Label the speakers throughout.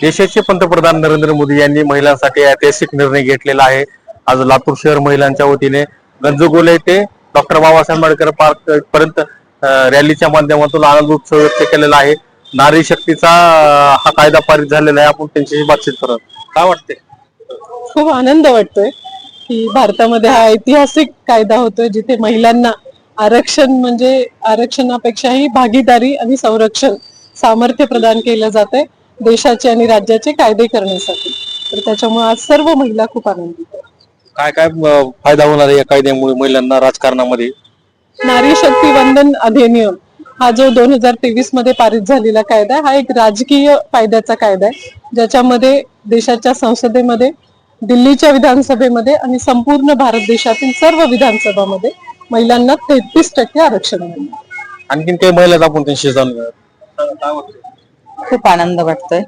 Speaker 1: देशाचे पंतप्रधान नरेंद्र मोदी यांनी महिलांसाठी ऐतिहासिक निर्णय घेतलेला आहे। आज लातूर शहर महिलांच्या वतीने गंजगोले ते डॉक्टर बाबासाहेब आंबेडकर पार्क पर्यंत रॅलीच्या माध्यमातून आनंद उत्सव व्यक्त केलेला आहे। नारी शक्तीचा हा कायदा पारित झालेला आहे। आपण त्यांच्याशी बातचीत करत काय वाटते?
Speaker 2: खूप आनंद वाटतोय की भारतामध्ये हा ऐतिहासिक कायदा होतोय जिथे महिलांना आरक्षण म्हणजे आरक्षणापेक्षाही भागीदारी आणि संरक्षण सामर्थ्य प्रदान केलं जातंय देशाचे आणि राज्याचे कायदे करण्यासाठी। तर त्याच्यामुळे आज सर्व महिला खूप आनंदित आहेत।
Speaker 1: काय काय फायदा होणार आहे या कायद्यामुळे महिलांना राजकारणामध्ये?
Speaker 2: नारी शक्ती वंदन अधिनियम हा जो 2023 मध्ये पारित झालेला कायदा हा एक राजकीय फायद्याचा कायदा आहे, ज्याच्यामध्ये देशाच्या संसदेमध्ये, दिल्लीच्या विधानसभेमध्ये आणि संपूर्ण भारत देशातील सर्व विधानसभामध्ये महिलांना 33% आरक्षण मिळणार।
Speaker 1: आणखीन काही महिला आपण त्यांची जाणून घेऊया।
Speaker 3: खूप आनंद वाटतोय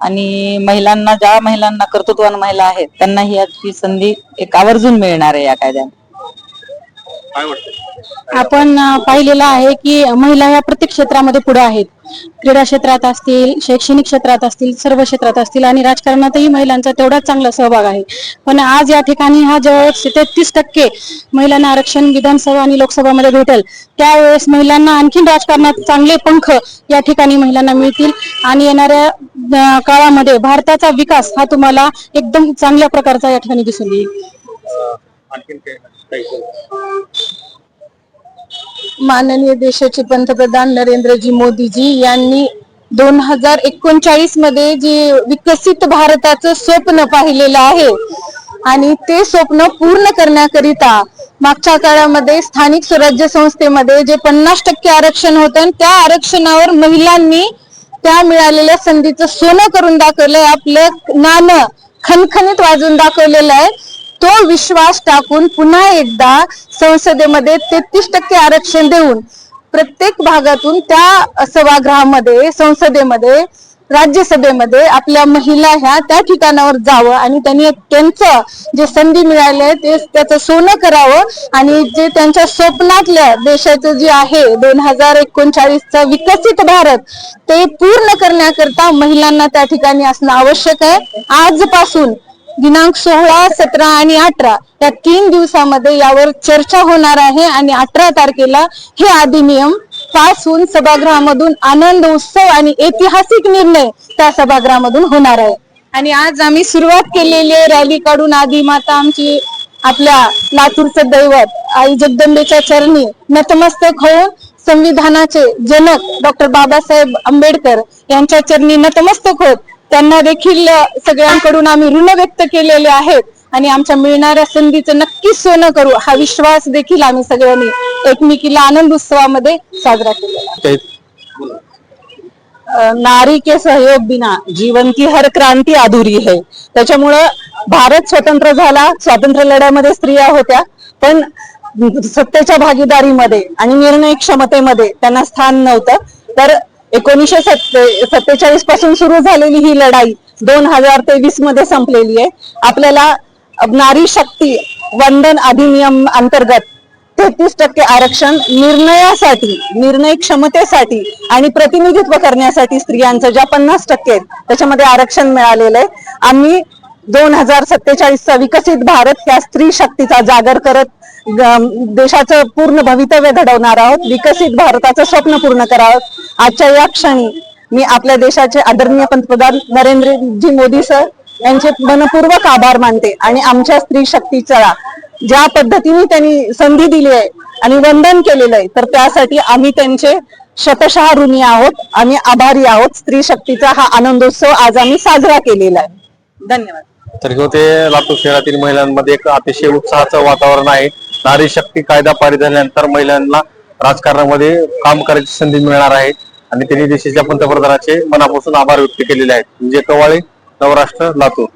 Speaker 3: आणि ज्या महिलांना कर्तृत्ववान महिला आहेत त्यांना ही याची संधी एक आवर्जून मिळणार आहे या कायद्याने।
Speaker 1: काय वाटतं?
Speaker 4: आपण पाहिलेलं आहे की महिला ह्या प्रत्येक क्षेत्रामध्ये पुढे आहेत। क्रीडा क्षेत्रात असतील, शैक्षणिक क्षेत्रात असतील, सर्व क्षेत्रात असतील आणि राजकारणातही महिलांचा तेवढाच चांगला सहभाग आहे। पण आज या ठिकाणी हा जवळ 33% महिलांना आरक्षण विधानसभा आणि लोकसभामध्ये भेटेल, त्यावेळेस महिलांना आणखीन राजकारणात चांगले पंख या ठिकाणी महिलांना मिळतील आणि येणाऱ्या काळामध्ये भारताचा विकास हा तुम्हाला एकदम चांगल्या प्रकारचा या ठिकाणी दिसून येईल।
Speaker 1: आणखीन काही
Speaker 4: माननीय देशाचे पंतप्रधान नरेंद्रजी मोदीजी यांनी 2039 मध्ये जे विकसित भारताचं स्वप्न पाहिलेलं आहे आणि ते स्वप्न पूर्ण करण्याकरिता मागच्या काळामध्ये स्थानिक स्वराज्य संस्थेमध्ये जे 50% आरक्षण होतं त्या आरक्षणावर महिलांनी त्या मिळालेल्या संधीचं सोनं करून दाखवलंय, आपलं नाणं खणखणीत वाजून दाखवलेलं आहे। तो विश्वास टाकून पुन्हा एकदा संसदेमध्ये 33% आरक्षण देऊन प्रत्येक भागातून त्या सभागृहामध्ये, संसदेमध्ये, राज्यसभेमध्ये आपल्या महिला ह्या त्या ठिकाणावर जावं आणि त्यांनी त्यांचं जे संधी मिळाले ते त्याचं सोनं करावं आणि जे त्यांच्या स्वप्नातल्या देशाचं जे आहे 2039चा विकसित भारत ते पूर्ण करण्याकरता महिलांना त्या ठिकाणी असणं आवश्यक आहे। आजपासून दिनांक 16, 17 आणि 18 या 3 दिवसामध्ये यावर चर्चा होणार आहे आणि 18 तारखेला हे अधिनियम पास होऊन सभागृहामधून आनंद उत्सव आणि ऐतिहासिक निर्णय त्या सभागृहामधून होणार आहे। आणि आज आम्ही सुरुवात केलेली आहे रॅली काढून आधी माता आमची आपल्या लातूरचं दैवत आई जगदंबेच्या चरणी नतमस्तक होऊन संविधानाचे जनक डॉक्टर बाबासाहेब आंबेडकर यांच्या चरणी नतमस्तक होत त्यांना देखील सगळ्यांकडून आम्ही ऋण व्यक्त केलेले आहेत आणि आमच्या मिळणाऱ्या संधीचं नक्कीच सोनं करू हा विश्वास देखील आम्ही सगळ्यांनी एकमेकीला आनंद उत्सवामध्ये साजरा केलेला आहे।
Speaker 3: नारी के सहयोग बिना जीवन की हर क्रांती अधुरी है। त्याच्यामुळं भारत स्वतंत्र झाला, स्वातंत्र्य लढ्यामध्ये स्त्रिया होत्या पण सत्तेच्या भागीदारीमध्ये आणि निर्णय क्षमतेमध्ये त्यांना स्थान नव्हतं। तर 1947 पासून सुरू झालेली ही लढाई 2023 मध्ये संपलेली आहे। आपल्याला नारी शक्ती वंदन अधिनियम अंतर्गत 33% आरक्षण निर्णयासाठी, निर्णय क्षमतेसाठी आणि प्रतिनिधित्व करण्यासाठी स्त्रियांचं ज्या 50% आहेत त्याच्यामध्ये आरक्षण मिळालेलं आहे। आम्ही 2047चा विकसित भारत या स्त्री शक्तीचा जागर करत देशाचं पूर्ण भवितव्य घडवणार आहोत, विकसित भारताचं स्वप्न पूर्ण करावं। आजच्या या क्षणी मी आपल्या देशाचे आदरणीय पंतप्रधान नरेंद्रजी मोदी सर यांचे मनपूर्वक आभार मानते आणि आमच्या स्त्री शक्तीचा ज्या पद्धतीने त्यांनी संधी दिली आहे आणि वंदन केलेलं आहे तर त्यासाठी आम्ही त्यांचे शतशः ऋणी आहोत, आम्ही आभारी आहोत। स्त्री शक्तीचा हा आनंदोत्सव आज आम्ही साजरा केलेला आहे। धन्यवाद।
Speaker 1: तर ते लातूर शहरातील महिलांमध्ये एक अतिशय उत्साहाचं वातावरण आहे। नारी शक्ती कायदा पारित झाल्यानंतर महिलांना राजकारणामध्ये काम करायची संधी मिळणार आहे आणि त्यांनी देशाच्या पंतप्रधानाचे मनापासून आभार व्यक्त केलेले आहेत। म्हणजे कवाळे, नवराष्ट्र, लातूर।